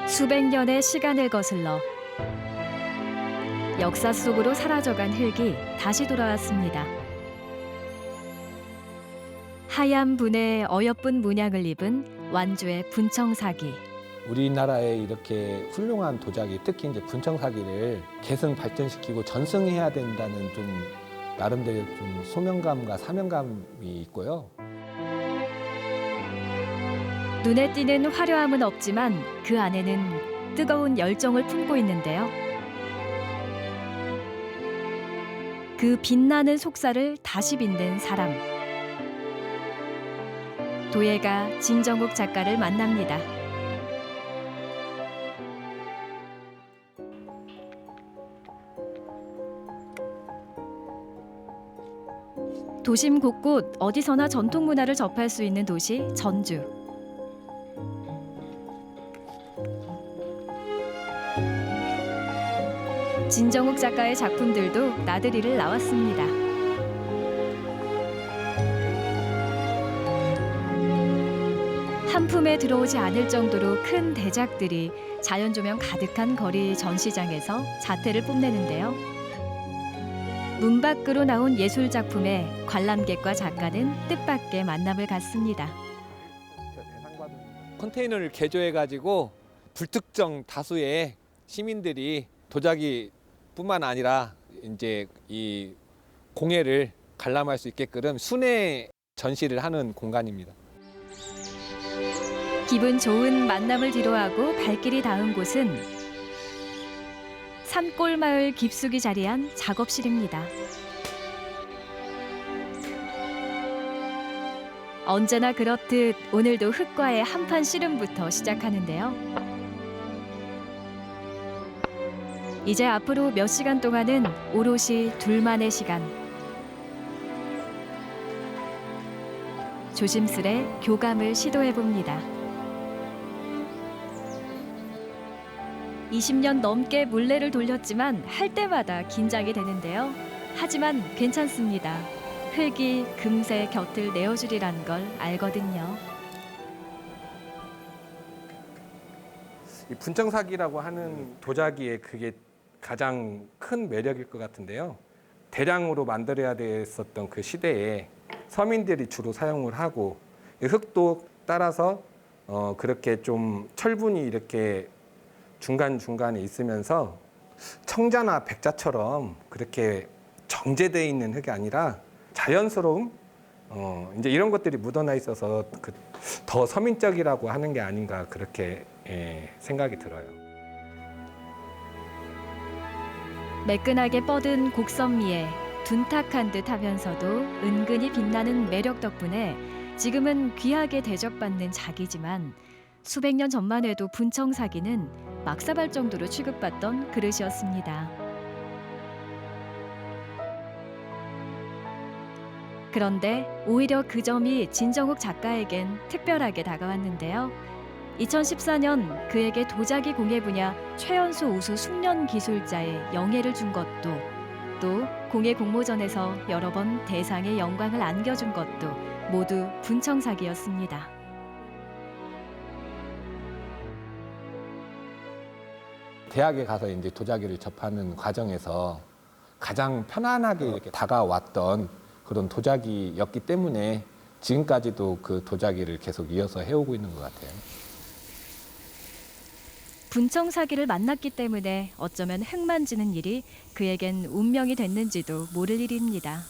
수백 년의 시간을 거슬러 역사 속으로 사라져간 흙이 다시 돌아왔습니다. 하얀 분에 어여쁜 문양을 입은 완주의 분청사기. 우리나라에 이렇게 훌륭한 도자기, 특히 이제 분청사기를 계승 발전시키고 전승해야 된다는 좀 나름대로 좀 소명감과 사명감이 있고요. 눈에 띄는 화려함은 없지만 그 안에는 뜨거운 열정을 품고 있는데요. 그 빛나는 속살을 다시 빛낸 사람. 도예가 진정욱 작가를 만납니다. 도심 곳곳 어디서나 전통 문화를 접할 수 있는 도시 전주. 진정욱 작가의 작품들도 나들이를 나왔습니다. 한 품에 들어오지 않을 정도로 큰 대작들이 자연조명 가득한 거리 전시장에서 자태를 뽐내는데요. 문 밖으로 나온 예술 작품에 관람객과 작가는 뜻밖의 만남을 갖습니다. 컨테이너를 개조해가지고 불특정 다수의 시민들이 도자기뿐만 아니라 이제 이 공예를 관람할 수 있게끔 순회 전시를 하는 공간입니다. 기분 좋은 만남을 뒤로하고 발길이 닿은 곳은 산골마을 깊숙이 자리한 작업실입니다. 언제나 그렇듯 오늘도 흙과의 한판 씨름부터 시작하는데요. 이제 앞으로 몇 시간 동안은 오롯이 둘만의 시간. 조심스레 교감을 시도해봅니다. 20년 넘게 물레를 돌렸지만 할 때마다 긴장이 되는데요. 하지만 괜찮습니다. 흙이 금세 곁을 내어주리라는 걸 알거든요. 이 분청사기라고 하는 도자기의 그게 가장 큰 매력일 것 같은데요. 대량으로 만들어야 됐었던 그 시대에 서민들이 주로 사용을 하고 흙도 따라서 그렇게 좀 철분이 이렇게 중간중간에 있으면서 청자나 백자처럼 그렇게 정제되어 있는 흙이 아니라 자연스러움, 이제 이런 것들이 묻어나 있어서 더 서민적이라고 하는 게 아닌가 그렇게 생각이 들어요. 매끈하게 뻗은 곡선미에 둔탁한 듯 하면서도 은근히 빛나는 매력 덕분에 지금은 귀하게 대접받는 작이지만 수백 년 전만 해도 분청사기는 막사발 정도로 취급받던 그릇이었습니다. 그런데 오히려 그 점이 진정욱 작가에겐 특별하게 다가왔는데요. 2014년 그에게 도자기 공예 분야 최연소 우수 숙련 기술자의 영예를 준 것도, 또 공예 공모전에서 여러 번 대상의 영광을 안겨준 것도 모두 분청사기였습니다. 대학에 가서 이제 도자기를 접하는 과정에서 가장 편안하게 이렇게 다가왔던 그런 도자기였기 때문에 지금까지도 그 도자기를 계속 이어서 해오고 있는 것 같아요. 분청사기를 만났기 때문에 어쩌면 흙 만지는 일이 그에겐 운명이 됐는지도 모를 일입니다.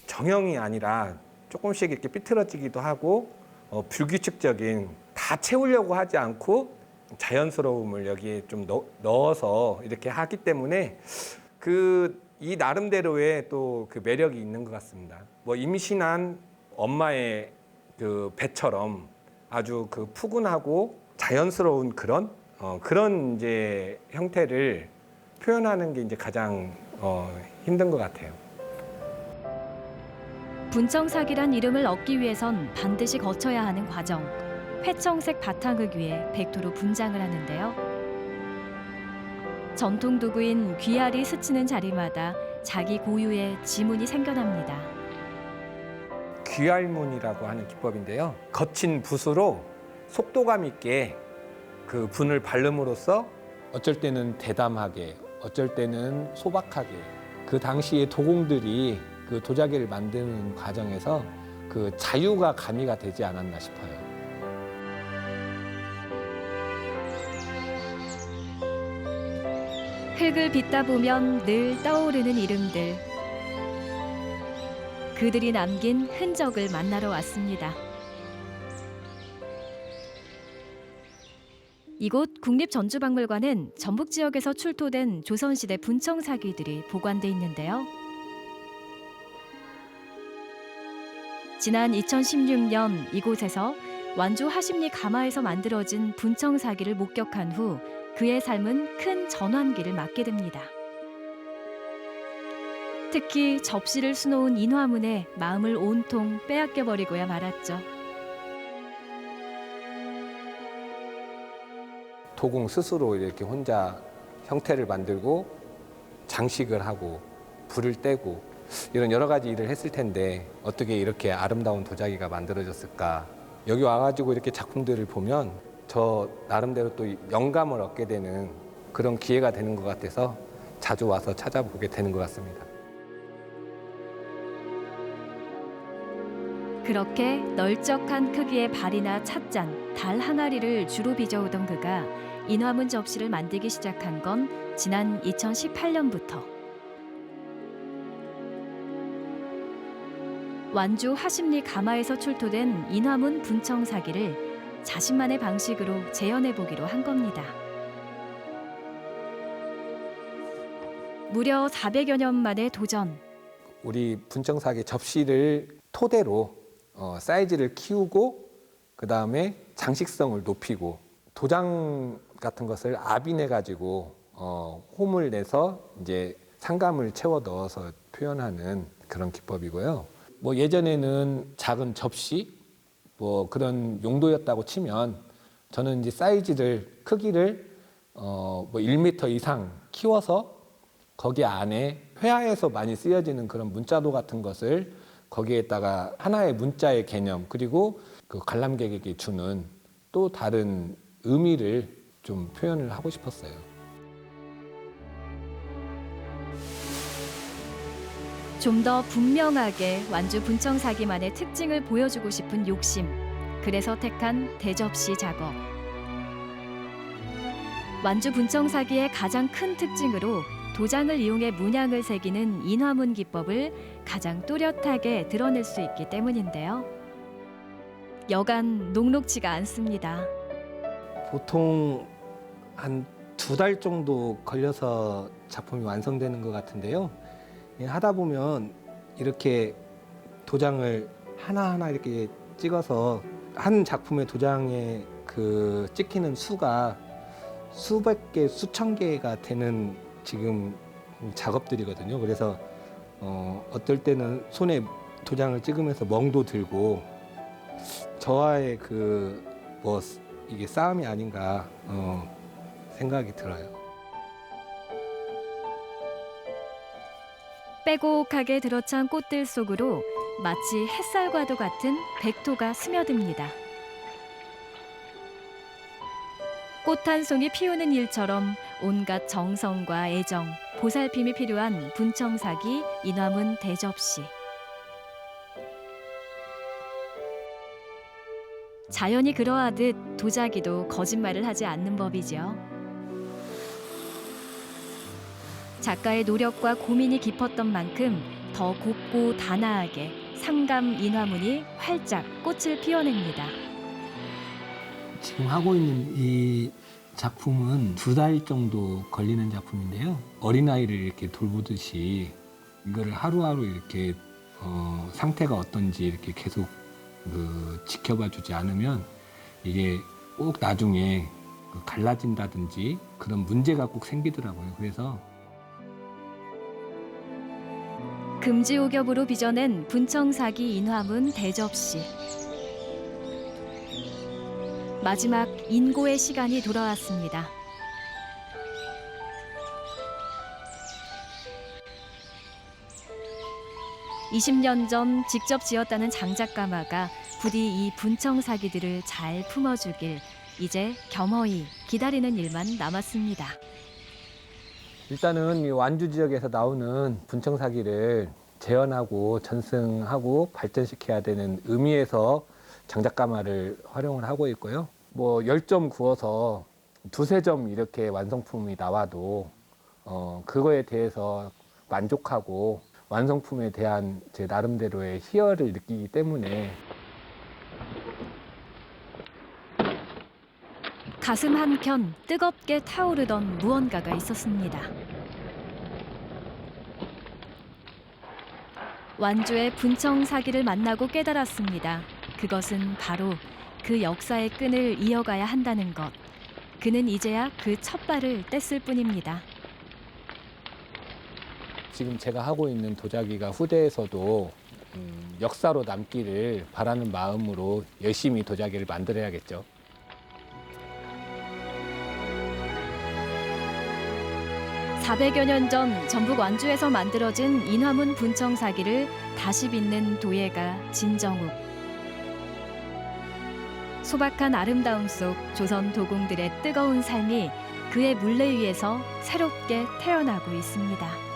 정형이 아니라 조금씩 이렇게 삐뚤어지기도 하고 불규칙적인 다 채우려고 하지 않고 자연스러움을 여기에 좀 넣어서 이렇게 하기 때문에 이 나름대로의 또 그 매력이 있는 것 같습니다. 뭐 임신한 엄마의 그 배처럼 아주 그 푸근하고 자연스러운 그런 이제 형태를 표현하는 게 이제 가장 힘든 것 같아요. 분청사기란 이름을 얻기 위해선 반드시 거쳐야 하는 과정. 회청색 바탕흙 위에 백토로 분장을 하는데요. 전통 도구인 귀알이 스치는 자리마다 자기 고유의 지문이 생겨납니다. 귀알문이라고 하는 기법인데요. 거친 붓으로 속도감 있게 그 분을 바름으로써 어쩔 때는 대담하게, 어쩔 때는 소박하게 그 당시에 도공들이 그 도자기를 만드는 과정에서 그 자유가 가미가 되지 않았나 싶어요. 흙을 빚다 보면 늘 떠오르는 이름들. 그들이 남긴 흔적을 만나러 왔습니다. 이곳 국립전주박물관은 전북 지역에서 출토된 조선시대 분청사기들이 보관돼 있는데요. 지난 2016년 이곳에서 완주 하심리 가마에서 만들어진 분청사기를 목격한 후 그의 삶은 큰 전환기를 맞게 됩니다. 특히 접시를 수놓은 인화문에 마음을 온통 빼앗겨버리고야 말았죠. 도공 스스로 이렇게 혼자 형태를 만들고 장식을 하고 불을 떼고 이런 여러 가지 일을 했을 텐데 어떻게 이렇게 아름다운 도자기가 만들어졌을까. 여기 와가지고 이렇게 작품들을 보면 저 나름대로 또 영감을 얻게 되는 그런 기회가 되는 것 같아서 자주 와서 찾아보게 되는 것 같습니다. 그렇게 널쩍한 크기의 발이나 찻잔, 달 항아리를 주로 빚어오던 그가 인화문 접시를 만들기 시작한 건 지난 2018년부터. 완주 하심리 가마에서 출토된 인화문 분청사기를 자신만의 방식으로 재현해보기로 한 겁니다. 무려 400여 년 만의 도전. 우리 분청사기 접시를 토대로 사이즈를 키우고 그 다음에 장식성을 높이고 도장 같은 것을 압인해 가지고 홈을 내서 이제 상감을 채워 넣어서 표현하는 그런 기법이고요. 뭐 예전에는 작은 접시 뭐 그런 용도였다고 치면 저는 이제 사이즈를 크기를 뭐 1m 이상 키워서 거기 안에 회화에서 많이 쓰여지는 그런 문자도 같은 것을 거기에다가 하나의 문자의 개념 그리고 그 관람객에게 주는 또 다른 의미를 좀 표현을 하고 싶었어요. 좀 더 분명하게 완주 분청사기만의 특징을 보여주고 싶은 욕심. 그래서 택한 대접시 작업. 완주 분청사기의 가장 큰 특징으로 도장을 이용해 문양을 새기는 인화문 기법을 가장 또렷하게 드러낼 수 있기 때문인데요. 여간 녹록지가 않습니다. 보통 한 2달 정도 걸려서 작품이 완성되는 것 같은데요. 하다 보면 이렇게 도장을 하나하나 이렇게 찍어서 한 작품의 도장에 그 찍히는 수가 수백 개, 수천 개가 되는 지금 작업들이거든요. 그래서 어떨 때는 손에 도장을 찍으면서 멍도 들고 저와의 그 뭐 이게 싸움이 아닌가 생각이 들어요. 빼곡하게 들어찬 꽃들 속으로 마치 햇살과도 같은 백토가 스며듭니다. 꽃 한 송이 피우는 일처럼 온갖 정성과 애정, 보살핌이 필요한 분청사기 인화문 대접시. 자연이 그러하듯 도자기도 거짓말을 하지 않는 법이죠. 작가의 노력과 고민이 깊었던 만큼 더 곱고 단아하게 상감 인화문이 활짝 꽃을 피워냅니다. 지금 하고 있는 이 작품은 2달 정도 걸리는 작품인데요. 어린아이를 이렇게 돌보듯이 이거를 하루하루 이렇게 상태가 어떤지 이렇게 계속 지켜봐 주지 않으면 이게 꼭 나중에 갈라진다든지 그런 문제가 꼭 생기더라고요. 그래서 금지오겹으로 빚어낸 분청사기 인화문 대접시. 마지막 인고의 시간이 돌아왔습니다. 20년 전 직접 지었다는 장작가마가 부디 이 분청 사기들을 잘 품어주길 이제 겸허히 기다리는 일만 남았습니다. 일단은 이 완주 지역에서 나오는 분청사기를 재현하고 전승하고 발전시켜야 되는 의미에서 장작가마를 활용을 하고 있고요. 뭐 10점 구워서 두세 점 이렇게 완성품이 나와도 그거에 대해서 만족하고 완성품에 대한 제 나름대로의 희열을 느끼기 때문에 가슴 한켠 뜨겁게 타오르던 무언가가 있었습니다. 완주의 분청 사기를 만나고 깨달았습니다. 그것은 바로 그 역사의 끈을 이어가야 한다는 것. 그는 이제야 그 첫 발을 뗐을 뿐입니다. 지금 제가 하고 있는 도자기가 후대에서도 역사로 남기를 바라는 마음으로 열심히 도자기를 만들어야겠죠. 400여 년 전 전북 완주에서 만들어진 인화문 분청 사기를 다시 빚는 도예가 진정욱. 소박한 아름다움 속 조선 도공들의 뜨거운 삶이 그의 물레 위에서 새롭게 태어나고 있습니다.